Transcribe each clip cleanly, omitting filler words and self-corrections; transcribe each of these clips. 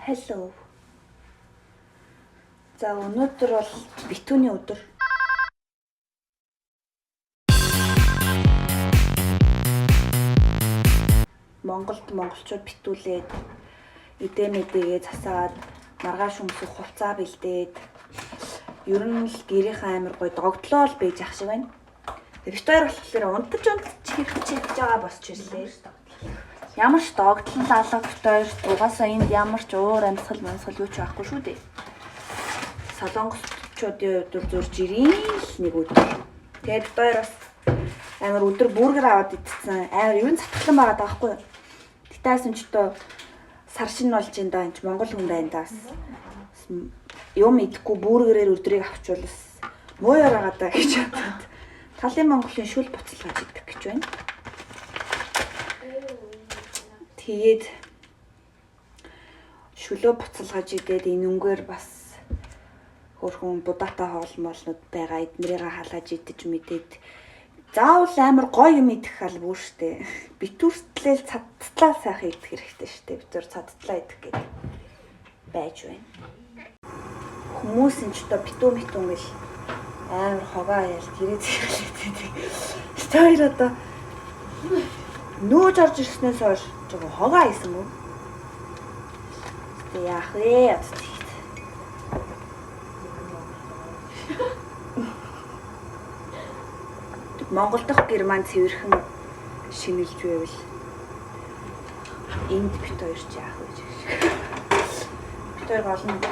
Hello. За өнөөдөр бол битүүний өдөр. Монголчууд битүүлээд эдээ мэдэгээ засаад маргааш өмсөх хувцаа бэлдээд ер нь л гэрийнхэн амир гоё догтлоо л байж ах шиг байна. Тэгээ бит хоёр болохоор унтаж хийж байгаа босч ирлээ. Ямар ч догтлол алга бит хоёр угаасаа энд ямар ч уур амьсгал юу ч байхгүй шүү дээ. Солонгосчуудын өдөр зур жирийн л нэг өдөр. Тэгээд бит хоёр бас амир өдөр бургер аваад идсэн. Амир юу цатгалан байгаа даахгүй юу? Тэтээс нь ч одоо сар шин болж энэ даа энэ Монгол хүн байна даа. Юм идэхгүй бургерээр өдрийг авчвал бас муу ярагаад даа гэж бодоод талын Монголын шүл буцалгаж идэх гэж байна. Тэгээд шүлөө буцалгаж идээд энэ өнгөөр бас хөрхөн будаатай хоолмолнууд байгаа эднэрийг халааж идэж мэдээд заавал амар гоё юм идэх албагүй штэ. Битүүртлэл цадтлаа сайхан идэх хэрэгтэй штэ. Битүүр цадтлаа идэх гэдэг байж байна. Хүмүүс энэ ч одоо битүүн гэл амар хогоо ял гэрээ зэрэглээд. Стойр одоо нөөж орж ирснээс хойш жоо хогоо хийсэн мүү? Тэ яах вэ? Монгол дахь герман цэвэрхэн шинэлж байвал энд бит хоёр ч яах вэ? Бит хоёр гол нь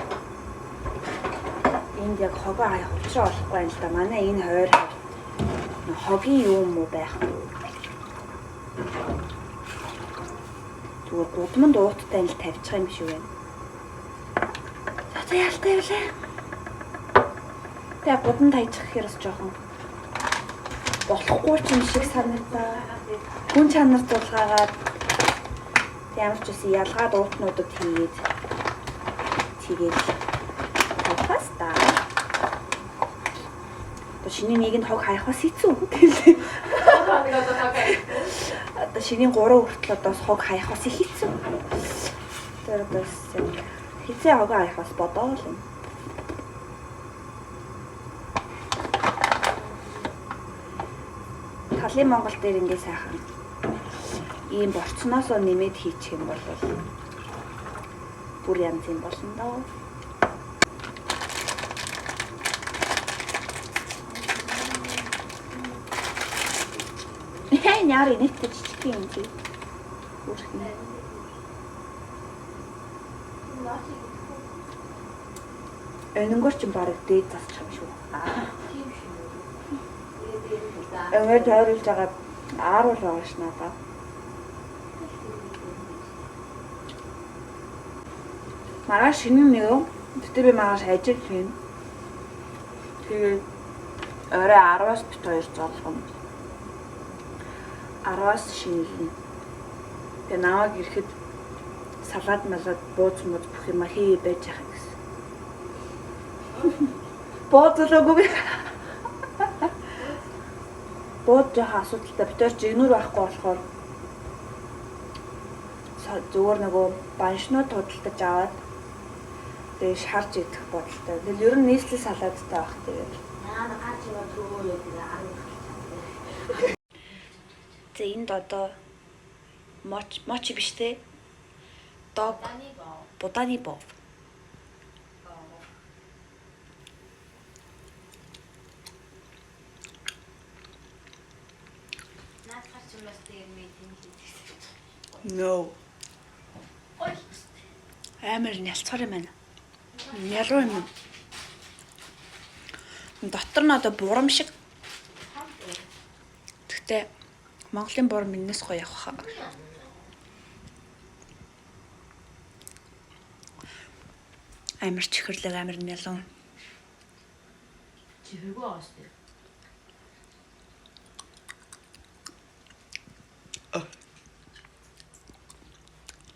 энд яг хогоо хаяах учраа олохгүй юм л да. Манай энэ хойр хогийн юм уу байхгүй. Зүгээр гудамд ууттай л тавьчих юм шиг байна. За яалтай байлаа. Тэгээ гудамд тайчих гэхээр бас жоохон болохгүй ч юм шиг санагдаа. Хүн чанар дуулгаагаад ямар ч үс ялгаад уутнуудад хийгээд тэгээд тавхаста. То шиний нэгэнд хог хаяхаас хэцүү гэлээ. Одоо шиний 3 хүртэл одоо хог хаяхаас хэцүү. Тэр одоо хэцээ хог хаяхаас бодоо л юм. Талын Монгол дээр ингээ сайхан ийм борцноосоо нэмээд хийчих юм бол бүр янз юм болно доо. Яри нэг жижиг юм чи. Бүрхнэ. Энэнгөр ч бараг дээд засчих юм шүү. Эвэр тойруулж байгаа ааруул байгаа ш надаа. Маргааш шинэ нэг юм. Тэгтээ би маргааш ажил хийн. Тэгээд орой 10-аас бит 2 зоолгоно. 10-аас шинэлнэ. Тэгээ наваг ирэхэд салаад малаад бууз мод бүх юм хий байж байгаа гэсэн. Буудлоогүй. Бууд жоохон асуудалтай битэр жигнүр байхгүй болохоор зүгээр нөгөө баншнууд худалдаж аваад тэгээ шарж идэх бодолтой. Тэгэл ер нь нийслэл салаадтай байх тэгээд. Гарч яваад рүү яг 10. За энд одоо мочи биш те. Дог буданы бов. No. Амар нялцгаар юм байна. Ялуу юм. Дотор нь одоо бурам шиг. Тэгтээ Монголын бурам энэс гоё явах хаа. Амар чихэрлэг амар нялуу. Чихэргүй ааш тий.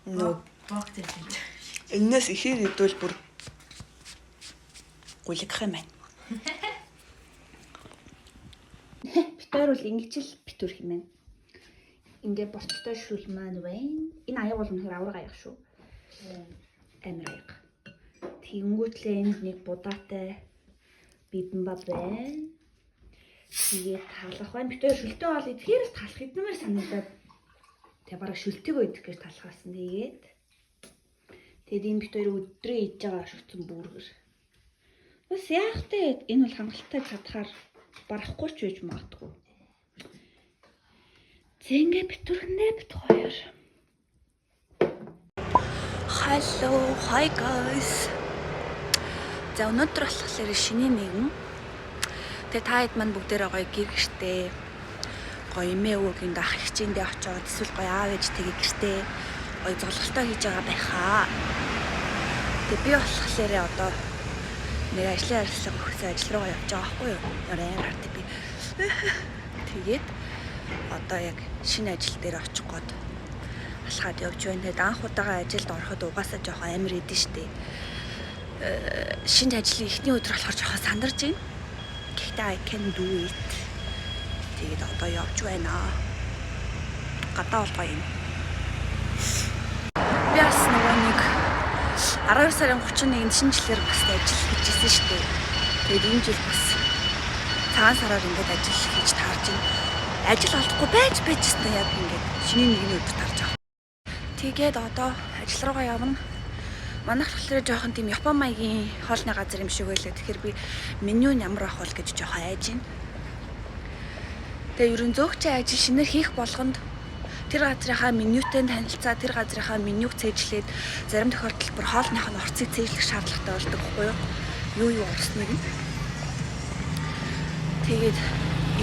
No. Энэс ихэр идвэл бүр гулгах юм байна. Битээр бол ингэж л битүүрх юм байна. Ингээ борцтой шүл маань байна. Энэ аяг бол үнэхээр авраг аяг шүү. амир аяга. Тэнгүүтлээ энд нэг будаатай бибимбап байна. Тэгээд талах байна. Бид хоёр шүлтээ бол идэхээр талах идмээр санагдаад тэг бараг шүлтэйгөө идэх гэж талхаасан. Тэгээд энэ бид хоёр өдрөө идж байгаа шүтсэн бүргэр. Бас яах вэ? Энэ бол хангалттай чадхаар барахгүй ч байж магадгүй. Зэнгэ битүрхнээ бит хоёр. Hello, hi guys. За өнөөдөр болохоор шинийн нэгэн. Тэгээ та хэд маань бүгдээрээ гоё гэр гэртээ гоё эмээ өвөгийн дах хичээндээ очоод эсвэл гоё аав ээжтэйгээ гэртээ гоё золголтоо хийж байгаа байхаа. Тэгээ би болохоор одоо нэг ажлын арилслага өгсөн ажил руугаа явж байгаа байхгүй юу? Оройн гарт би. Тэгээд одоо яг шинэ ажил дээр очих гээд алхаад явж байна. Тэгээд анх удаага ажилд ороход угаасаа жоохон амир эдэн штэ. Шинэ ажлын эхний өдөр болохоор жоохон сандарч байна. Гэхдээ I can do it. Тэгээд одоо явж байна. Гадаа бол гоё юм. Би бас нэг 12 сарын 31-нд шинэ жилээр бас ажил хийжсэн шүү дээ. Тэгээд энэ жил бас цагаан сараар ингээд ажил хийж таарж байна. Ажил олдохгүй байж гэсэн яг ингээд шинийн нэгний өдөр тарж байгаа. Тэгээд одоо ажил руугаа явна. Манайх болохоор жоохон тийм Япон маягийн хоолны газар юм шиг байлаа. Тэгэхээр би меню нь ямар ах бол гэж жоохон айж байна. Тэгээ ерөн зөөгчийн ажил шинээр хийх болгонд тэр газрынхаа менютэй танилцаа, тэр газрынхаа менюг цээжлээд зарим тохиолдолд бүр хоолных нь орцыг цээжлэх шаардлагатай болдог байхгүй юу? Юу орсныг нь. Тэгээд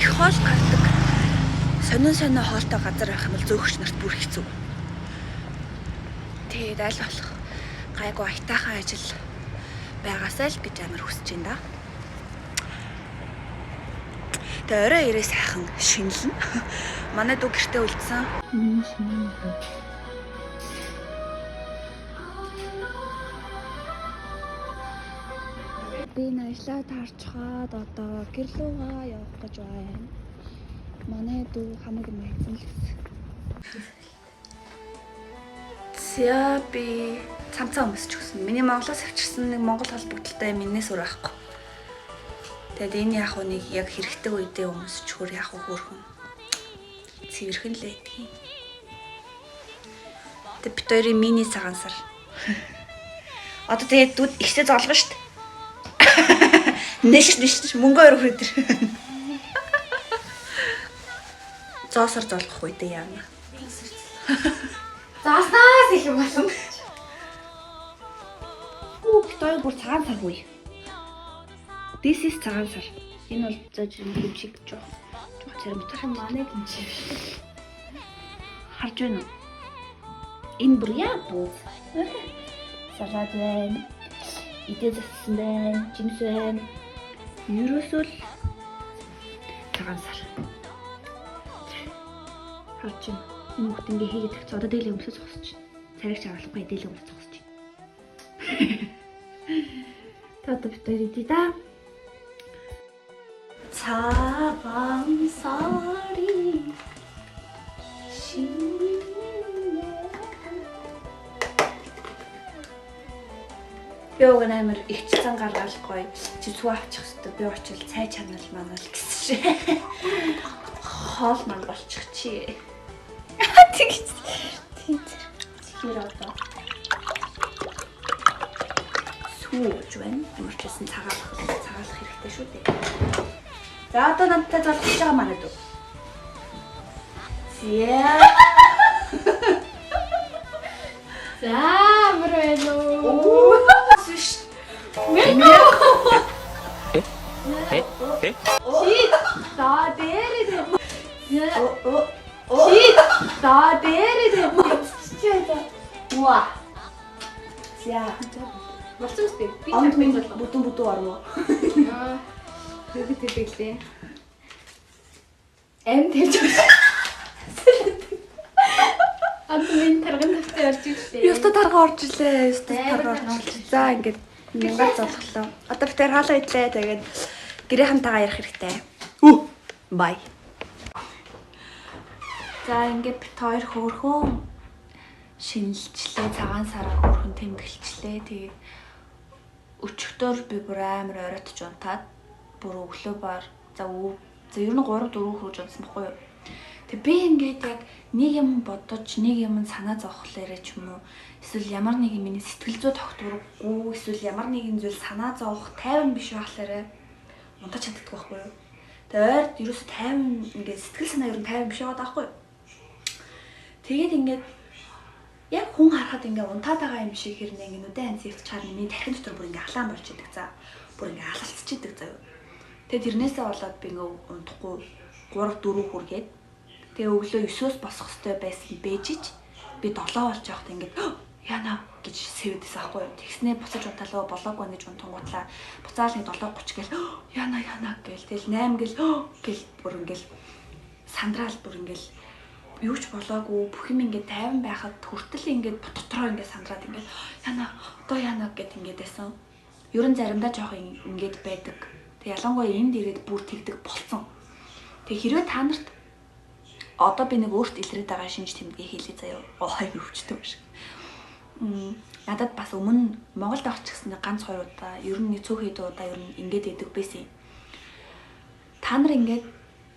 их хоол гардаг сонин хоолтой газар байх юм бол зөөгч нарт бүр хэцүү. Тэгээд аль болох гайгүй айтаахан ажил байгаасай л гэж амар хүсэж байна да. Тэгээ орой ирээ сайхан шинэлнэ. Манай дүү гэртээ үлдсэн. Би ажлаа таарчхаад одоо гэр луугаа явах гэж байна. Манай дүү хамаг юм хайсан л гэсэн. За би цамцаа өмсөж өгсөн. Миний Монголоос авчирсан нэг Монгол холбогдолтой минээс өөр байхгүй. Тэгээд энэ яг нэг яг хэрэгтэй үедээ өмсөж хөр яг хөөрхөн. Цэвэрхэн лээ тийм. Тэгээд бид хоёрын мини цагаан сар. Одоо тэгээд дүүд ихтэй золгоно штт. Нэш мөнгө өргөх өдөр. Зоосор золгох үедээ яана. Зааснаас их юм болсон. Бид хоёр бүр цагаан сар буй. This is цагаан сар. Энэ бол зож хэмжиг жоох царамтах манай хэмжиг. Харж байна уу? Энэ бүр яа буу. Салат байна. Идэж зассан байна. Жимс байна. Ерөөсөө л цагаан сар. Харж байна. Энэ хүүхд ингээ хийгээд тавьчих. Одоо дээлээ өмсөж зогсож байна. Царайч авахгүй дээлээ өмсөж зогсож байна. Тата битэр идэ да. Цагаан сар이 шинэ. Би уг амар их цан гаргал гоё. Чи цүү авчих хэвээр би очил цай чанал манал гэсэн шээ. Хоол маань болчих чи. Тэгэж. Тэгэхээр одоо сүүж байна. Ямар ч гэсэн цагаалах хэрэгтэй шүү дээ. За одоо надтай залхаж байгаа манай дүү. Зя. За мөрөөнө. Сүш. Мэнэ. Чи та дээрээ. Чи та дээрээ. Уа. Зя. Болсон үстэй. Би чамд бүтэн орно. Аа. Бид хэлээ. Энд хэлж байна. Админ тарган тавтай орж ирлээ. Яста тарга орж ирлээ. Яста тарга орж. За ингээд мянгаар золглоо. Одоо бид хаалаа идлээ. Тэгээд гэрийнхэнтэйгээ ярих хэрэгтэй. Бай. За ингээд бид хоёр хөөрхөн шинэлчлээ, цагаан сараа хөрхөн тэмдэглэчлээ. Тэгээд өчигдөр би бүр амар оройтж унтаад бүр өглөө бар за ер нь 3 4 хүрж унтсан баггүй юу. Тэг би ингээд яг нэг юм бодож, нэг юм санаа зовхлоорэ ч юм уу, эсвэл ямар нэг миний сэтгэл зүй тогтворгүй, эсвэл ямар нэгэн зүйл санаа зовох тайван биш байхлаарэ унтаж чаддаг байхгүй юу. Тэг ойрд ерөөсө тайван ингээд сэтгэл санаа ер нь тайван биш байгаад байхгүй юу. Тэгээд ингээд яг хүн харахад ингээд унтаад байгаа юм шиг хэрнээ ингээд нүдэн анзаарч чаар миний тархин дотор бүр ингээд халаан болж идэг за. Бүр ингээд алалцж идэг заяа. Тэгээд тэрнээсээ болоод би ингээд унтахгүй 3 4 хүргээд тэгээ өглөө 9-өөс босох хэрэгтэй байсан бэжиж би 7 болж байхад ингээд яана гэж сэвэдсэн аахгүй юу. Тэгснээ буцаж унталаа болоогүй гэж унтангуудлаа. Буцаал нэг 7:30 гээл яана гээл тэгэл 8 гээл бүр ингээл сандраал бүр ингээл юу ч болоогүй бүх юм ингээд тайван байхад хүртэл ингээд дотроо ингээд сандраад ингээд яана гэд ингээд байсан. Ер нь заримдаа жоох ингээд байдаг. Тэг ялангуяа энд ирээд бүр тэгдэг болцсон. Тэг хэрвээ та нарт одоо би нэг өөрт илрээд байгаа шинж тэмдгээ хийлээ заяа. Ой өвчтэй биш. Надад бас өмнө Монголд авч гисэн ганц 2 удаа, ер нь цөөх хэд удаа ер нь ингээд идэг байсан. Та нар ингээд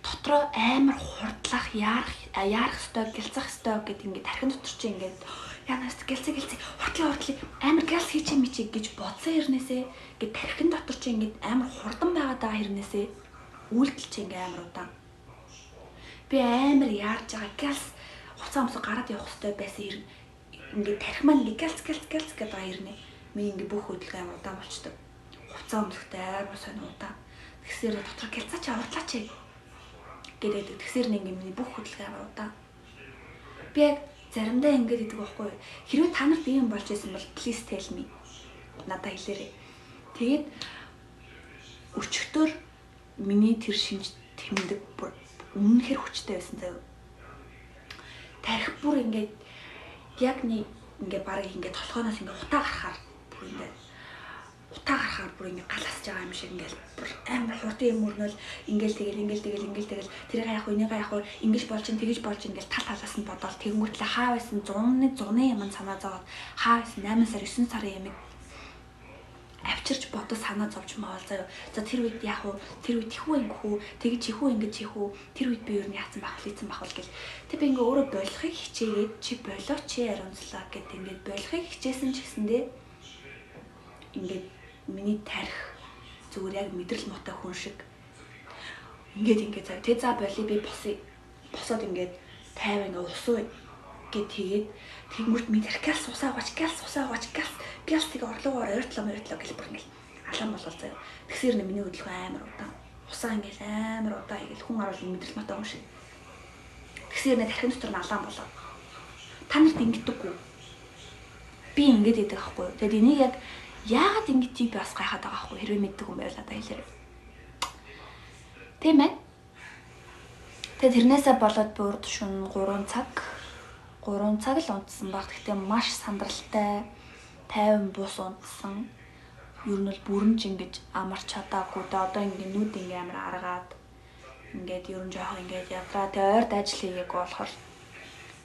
дотроо амар хурдлах, яарах ёстой, гэлцэх ёстой гэд ингээд тархин дотор чи ингээд янаас гэлцээ хурдлаа амар гэлс хийчих мичиг гэж бодсон хэрнээсээ ингээд тархин дотор чи ингээд амар хурдан байгаад байгаа хэрнээсээ үйлдэл чи ингээд амар удаан. Би амар яарж байгаа гэлс хуцаа өмсө гараад явах ёстой байсан хэрэг ингээд тарих маань ингээд гэлс гэдэг байгаа хэрнээ. Миний ингээд бүх хөдөлгөөн амар удаан болчдөг. Хуцаа өмсөхтэй амар сонь удаан. Тэгсээр дотор гэлцаа чи урдлаач гэдэг. Тэгсээр нэг миний бүх хөдөлгөөн амар удаан. Би яг заримдаа ингээд идэг байхгүй юу. Хэрвээ та нарт ийм болж байсан бол please tell me. Надад хэлээрэй. Тэгээд өчигдөр миний тэр шинж тэмдэг бүр үнэхээр хүчтэй байсан заяа. Тарих бүр ингээд яг нэг ингээд барыг ингээд толгойноос ингээд утаа гарахаар бүр ингээд галасж байгаа юм шиг ингээд бүр амар хурдан юм өрнөл ингээд тэгэл тэрийг яах вэ энийг яах вэ ингэж болж ин тэгэж болж ингээд талаас нь бодоол тэгэнгүүтлээ хаа байсан 100-ны юм санаа зовоод хаа байсан 8 сар 9 сарын ямиг авчирч бодож санаа зовж маавал заяа. За тэр үед яах вэ? Тэр үед ихүү ингэх үү? Тэгж ихүү ингэж хийх үү? Тэр үед би юу яатсан бахвал гэл. Тэг би ингээ өөрөө болохыг хичээгээд чи болоо чи ариунцлаа гэд ингээ болохыг хичээсэн ч гэсэндээ ингээ миний тарих зүгээр яг мэдрэл мотой хүн шиг ингээ заяа. Тэг за болий би босоод ингээ тайван ингээ усуу гэд тэгээд тэгмүрт мэдэрх гэлс усаа гооч гэлс тийг орлогоор ойртлоо гэл бүр ингээл алан болол заяа. Тэгсээр миний хөдөлгөөн амар удаан. Усаа ингээл амар удаан ингээл хүн оруулын мэдрэл мотой юм шиг. Тэгсээр тархин дотор нь алан болоо. Та нарт ингэдэггүй. Би ингэж идэг байхгүй юу. Тэгээд энийг яг яагаад ингэдэг би бас гайхаад байгаа байхгүй хэрвээ мэддэг юм байвал надад хэлээрэй. Тийм ээ. Тэгээд тэрнээсээ болоод би урд шөнө 3 цаг л унтсан баг. Гэхдээ маш сандралтай, тайван бус унтсан. Ер нь бол бүрэнж ингэж амарч чадаагүй. Одоо ингэ нүд ингэ амар аргаад ингээд ер нь жоох ингээд ядраа. Тэгээ ойрд ажил хийгээг болохоор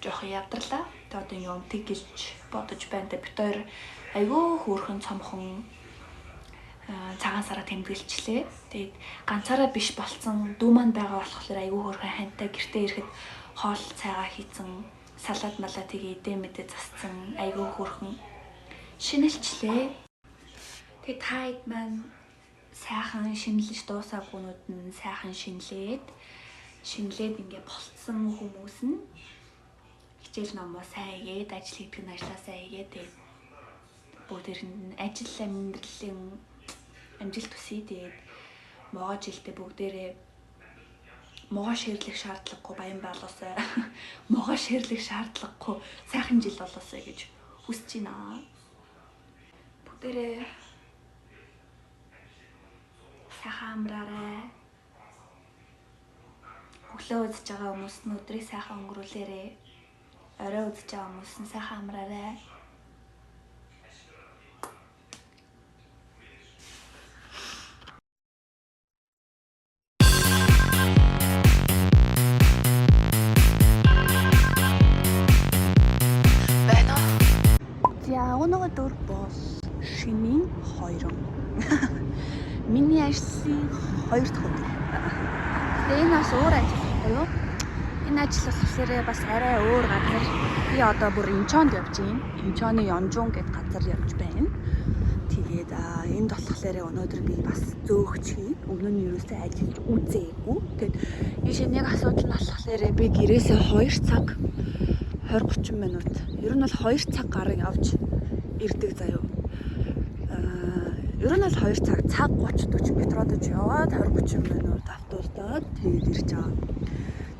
жоох явдарлаа. Тэгээ одоо ингэ унтыг гэж бодож байна. Тэгээ бит хоёр айгүй хөөрхөн цомхон цагаан сараа тэмдэглэжлээ. Тэгээд ганцаараа биш болцсон дүү маань байгаа болохоор айгүй хөөрхөн хантай гэртээ ирэхэд хоол цайгаа хийцэн салаад малаа тэгээ идэ засцсан айгүй хөөрхөн шинэлчлээ. Тэгээ тайд маань сайхан шинэлж дуусаагүйнүүд нь сайхан шинэлээд ингээ болцсон хүмүүс нь хичээл номоо сайн игээд ажил хийдэг нь ажлаа сайн игээд тэгээд бүгдээр нь ажил амьдралын амжилт төсөй тэгээд могоо жилдээ бүгдээрээ могоо ширлэх шаардлагагүй баян болоосай. Могоо ширлэх шаардлагагүй сайхан жил болоосай гэж хүсэж байна. Бүгдээрээ сайхан амраарай. Өглөө үзэж байгаа хүмүүс нь өдрийг сайхан өнгөрүүлээрэй. Орой үзэж байгаа хүмүүс нь сайхан амраарай. За өнөөдөр бол шинийн 2. Миний ажлын 2 дахь өдөр. Тэгээ энэ бас өөр ажил буюу энэ ажил болохоор бас арай өөр газар. Би одоо бүр Инчонд явж байна. Инчоны Ёнжун гэдэг газар явж байна. Тэгээд энд болохоор өнөөдөр би бас зөөгч хий. Өмнө нь юусаа ажиллаж үзээгүй. Тэгээд ийшээ нэг асуудал нь болохоор би гэрээсээ 2 цаг 20-30 минут. Ер нь бол 2 цаг гараг явж ирдэг заяа. Ер нь бол 2 цаг 30-40 метродож яваад 20-30 минут автобусдаад тэгээд ирж байгаа.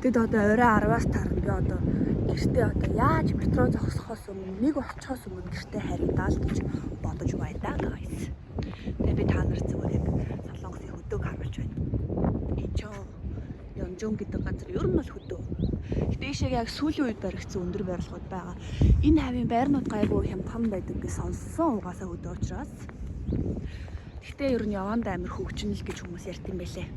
Тэгэд одоо орой 10-аас тарна би одоо гэртээ одоо яаж метро зогсохоос өмнө нэг очихоос өмнө гэртээ харигдаал гэж бодож байна даа guys. Тэгээд би та нар зүгээр яг Солонгосын хөдөөг харуулж байна. Инчон Ёнжун гэдэг газар ер нь бол хөдөө. Гэтэ ийшээ яг сүүлийн үед баригдсан өндөр барилгууд байгаа. Энэ хавийн байрнууд гайгүй хямдхан байдаг гэж сонссон угаасаа хөдөө учраас. Гэтэ ер нь яванд амир хөгжинөл гэж хүмүүс ярьд юм байлээ.